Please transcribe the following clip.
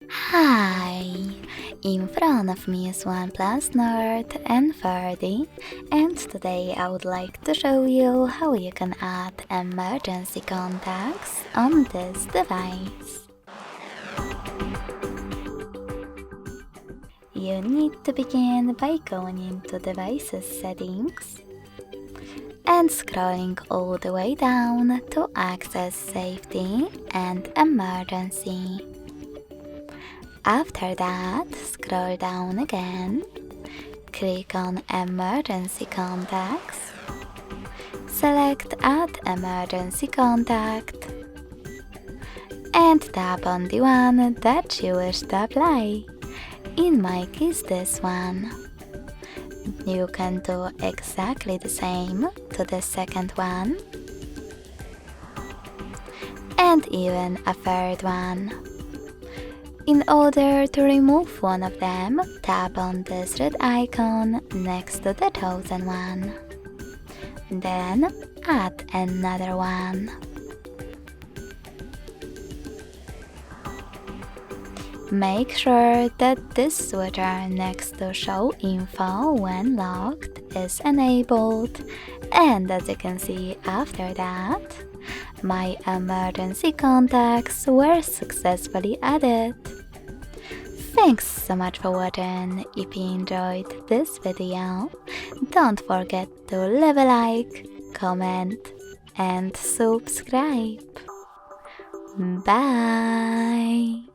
Hi! In front of me is OnePlus Nord N30, and today I would like to show you how you can add emergency contacts on this device. You need to begin by going into Devices Settings and scrolling all the way down to access Safety and Emergency. After that, scroll down again, click on Emergency Contacts, select Add Emergency Contact, and tap on the one that you wish to apply. In my case, this one. You can do exactly the same to the second one, and even a third one. In order to remove one of them, tap on this red icon next to the chosen one. Then add another one. Make sure that this switcher next to Show Info when locked is enabled, and as you can see after that, my emergency contacts were successfully added. Thanks so much for watching. If you enjoyed this video, don't forget to leave a like, comment and subscribe. Bye!